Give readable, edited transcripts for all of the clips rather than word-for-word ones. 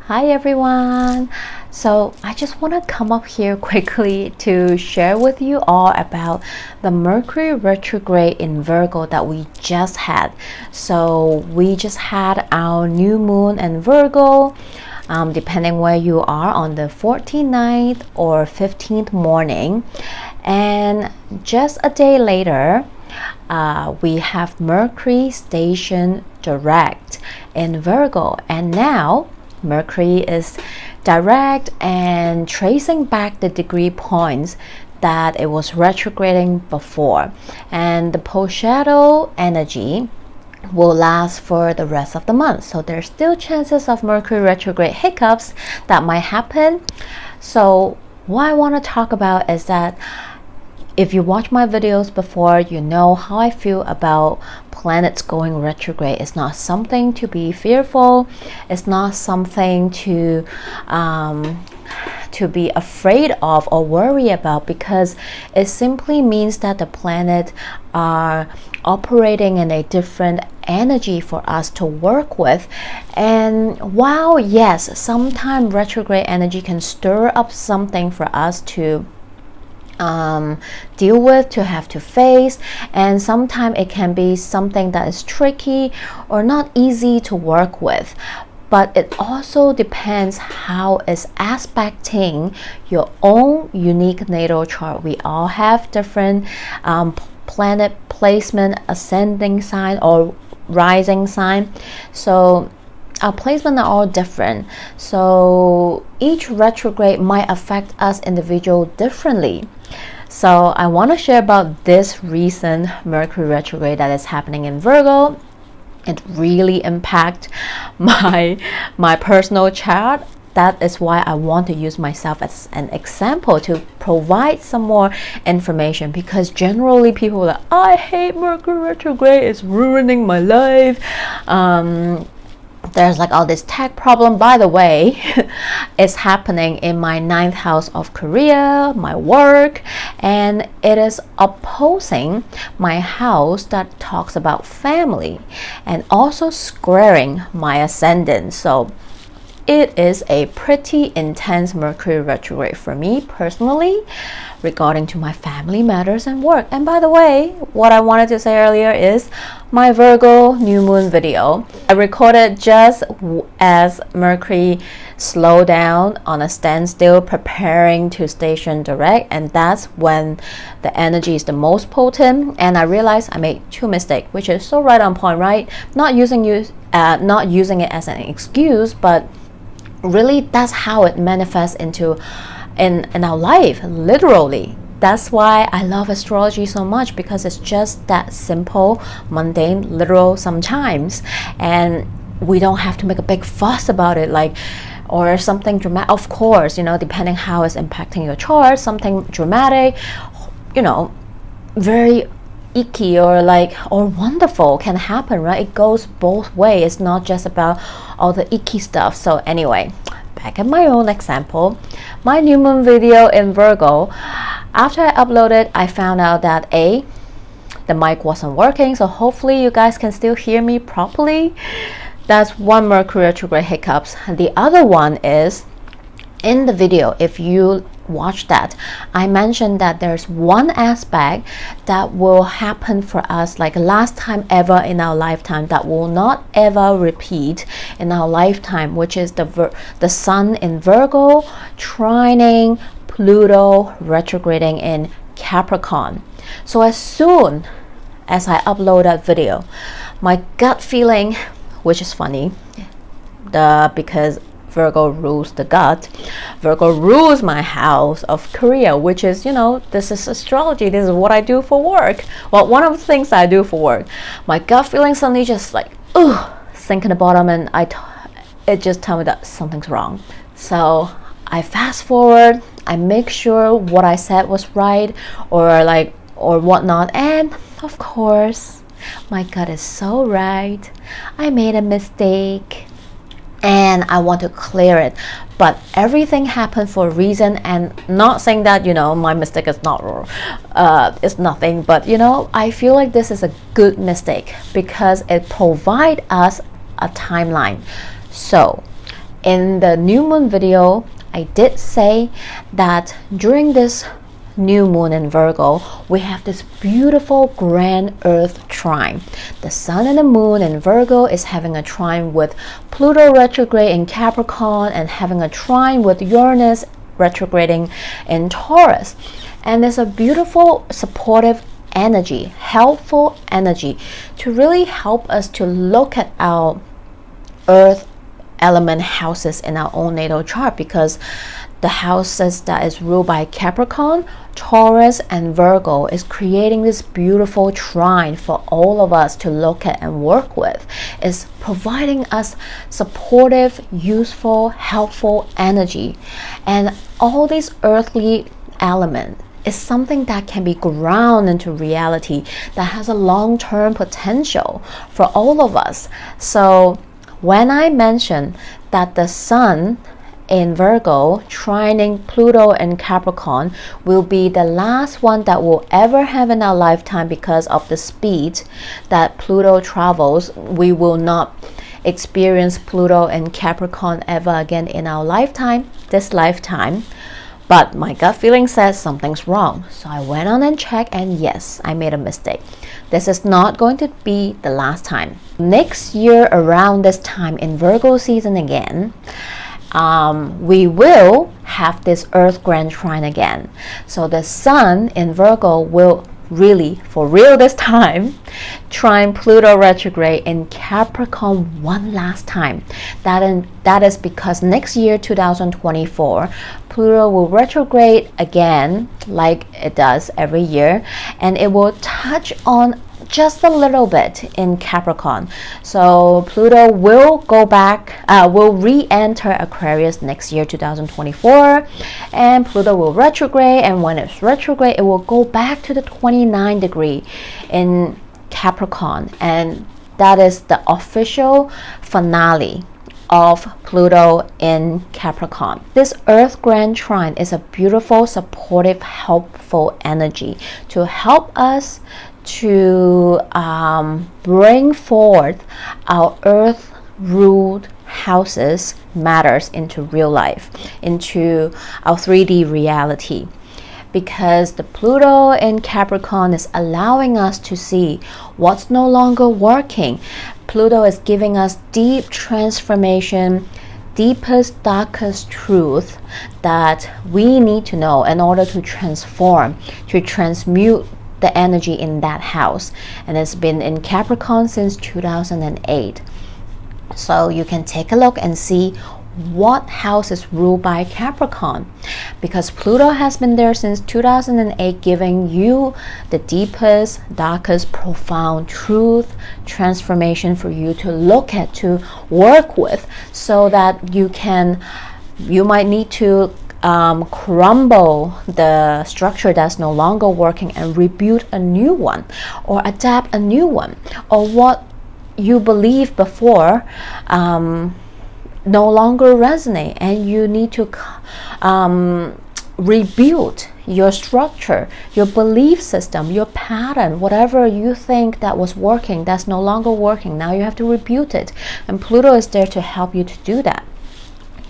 Hi everyone. So I just want to come up here quickly to share with you all about the Mercury retrograde in Virgo that we just had. So we just had our new moon in Virgo, depending where you are, on the 14th or 15th morning, and just a day later we have Mercury station direct in Virgo, and now Mercury is direct and tracing back the degree points that it was retrograding before, and the post shadow energy will last for the rest of the month. So there's still chances of Mercury retrograde hiccups that might happen. So what I want to talk about is that if you watch my videos before, you know how I feel about planets going retrograde. It's not something to be fearful. It's not something to be afraid of or worry about, because it simply means that the planet are operating in a different energy for us to work with. And while yes, sometimes retrograde energy can stir up something for us to deal with, to have to face, and sometimes it can be something that is tricky or not easy to work with. But it also depends how it's aspecting your own unique natal chart. We all have different planet placement, ascending sign or rising sign, so our placements are all different. So each retrograde might affect us individual differently. So I want to share about this recent Mercury retrograde that is happening in Virgo. It really impacts my personal chart. That is why I want to use myself as an example to provide some more information, because generally people are like, I hate Mercury retrograde, it's ruining my life. There's like all this tech problem. By the way, it's happening in my 9th house of career, my work, and it is opposing my house that talks about family, and also squaring my ascendant. So it is a pretty intense Mercury retrograde for me personally regarding to my family matters and work. And by the way, what I wanted to say earlier is my Virgo new moon video I recorded just as Mercury slowed down on a standstill, preparing to station direct, and that's when the energy is the most potent. And I realized I made 2 mistakes, which is so right on point, right? Not using it as an excuse, but really that's how it manifests into in our life, literally. That's why I love astrology so much, because it's just that simple, mundane, literal sometimes, and we don't have to make a big fuss about it, like, or something dramatic. Of course, you know, depending how it's impacting your chart, something dramatic, you know, very icky or wonderful can happen, right? It goes both ways. It's not just about all the icky stuff. So anyway, back at my own example, my new moon video in Virgo, after I uploaded, I found out that the mic wasn't working, so hopefully you guys can still hear me properly. That's one Mercury retrograde hiccups. The other one is in the video, if you watch that, I mentioned that there's one aspect that will happen for us like last time ever in our lifetime, that will not ever repeat in our lifetime, which is the sun in Virgo trining Pluto retrograding in Capricorn. So as soon as I upload that video, my gut feeling, which is funny, because Virgo rules the gut. Virgo rules my house of career, which is, you know, this is astrology. This is what I do for work. Well, one of the things I do for work. My gut feeling suddenly just like, sink in the bottom, and it just tell me that something's wrong. So I fast forward. I make sure what I said was right, or whatnot, and of course, my gut is so right. I made a mistake, and I want to clear it. But everything happened for a reason, and not saying that, you know, my mistake is not it's nothing, but you know, I feel like this is a good mistake because it provides us a timeline. So In the new moon video, I did say that during this new moon in Virgo, we have this beautiful grand earth trine. The sun and the moon in Virgo is having a trine with Pluto retrograde in Capricorn and having a trine with Uranus retrograding in Taurus. And there's a beautiful supportive energy, helpful energy to really help us to look at our earth element houses in our own natal chart, because the houses that is ruled by Capricorn, Taurus, and Virgo is creating this beautiful trine for all of us to look at and work with. It's providing us supportive, useful, helpful energy. And all these earthly elements is something that can be ground into reality, that has a long-term potential for all of us. So when I mentioned that the sun in Virgo trining Pluto and Capricorn will be the last one that we'll ever have in our lifetime because of the speed that Pluto travels, we will not experience Pluto and Capricorn ever again in our lifetime, this lifetime. But my gut feeling says something's wrong. So I went on and checked, and yes, I made a mistake. This is not going to be the last time. Next year around this time in Virgo season again, we will have this Earth Grand Trine again. So the sun in Virgo will really, for real this time, trine Pluto retrograde in Capricorn one last time. That is because next year, 2024, Pluto will retrograde again, like it does every year, and it will touch on just a little bit in Capricorn. So Pluto will go back, will re-enter Aquarius next year, 2024, and Pluto will retrograde, and when it's retrograde, it will go back to the 29 degree in Capricorn, and that is the official finale of Pluto in Capricorn. This Earth Grand Trine is a beautiful, supportive, helpful energy to help us to bring forth our earth ruled houses matters into real life, into our 3D reality, because the Pluto in Capricorn is allowing us to see what's no longer working. Pluto is giving us deep transformation, deepest, darkest truth that we need to know in order to transform, to transmute the energy in that house. And it's been in Capricorn since 2008. So you can take a look and see what house is ruled by Capricorn, because Pluto has been there since 2008, giving you the deepest, darkest, profound truth transformation for you to look at, to work with, so that you might need to crumble the structure that's no longer working and rebuild a new one, or adapt a new one, or what you believed before no longer resonate, and you need to rebuild your structure, your belief system, your pattern, whatever you think that was working that's no longer working. Now you have to rebuild it, and Pluto is there to help you to do that.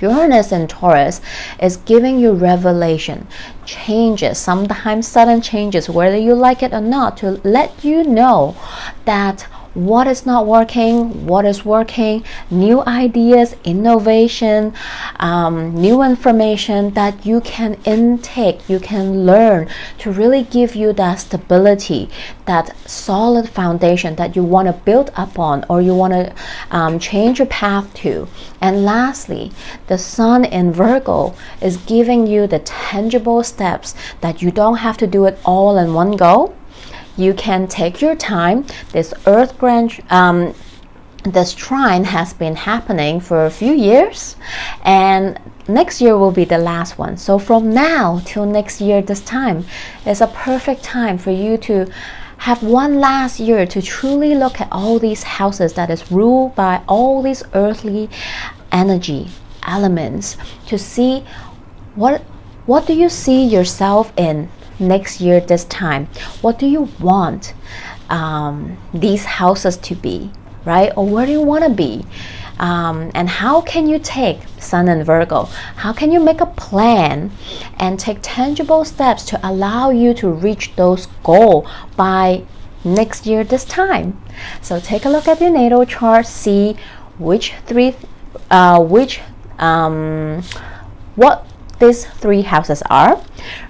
Uranus in Taurus is giving you revelation, changes, sometimes sudden changes, whether you like it or not, to let you know that what is not working, what is working, new ideas, innovation, new information that you can intake, you can learn, to really give you that stability, that solid foundation that you want to build upon, or you want to change your path to. And lastly, the sun in Virgo is giving you the tangible steps that you don't have to do it all in one go. You can take your time. This Earth Grand, this trine has been happening for a few years, and next year will be the last one. So from now till next year, this time is a perfect time for you to have one last year to truly look at all these houses that is ruled by all these earthly energy elements, to see what do you see yourself in next year this time. What do you want these houses to be, right? Or where do you want to be? And how can you take Sun and Virgo? How can you make a plan and take tangible steps to allow you to reach those goals by next year this time? So take a look at your natal chart, see what these three houses are,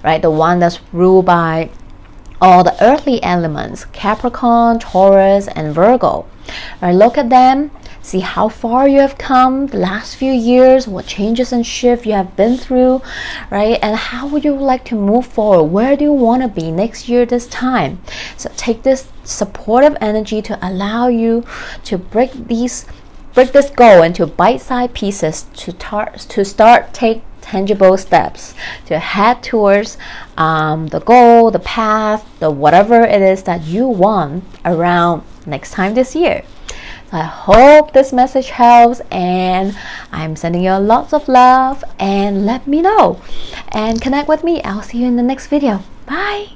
right? The one that's ruled by all the earthly elements, Capricorn, Taurus, and Virgo. Right, look at them, see how far you have come the last few years, what changes and shifts you have been through, right? And how would you like to move forward? Where do you want to be next year this time? So take this supportive energy to allow you to break this goal into bite-sized pieces to start take tangible steps to head towards the goal, the path, the whatever it is that you want around next time this year. So I hope this message helps, and I'm sending you lots of love, and let me know and connect with me. I'll see you in the next video. Bye.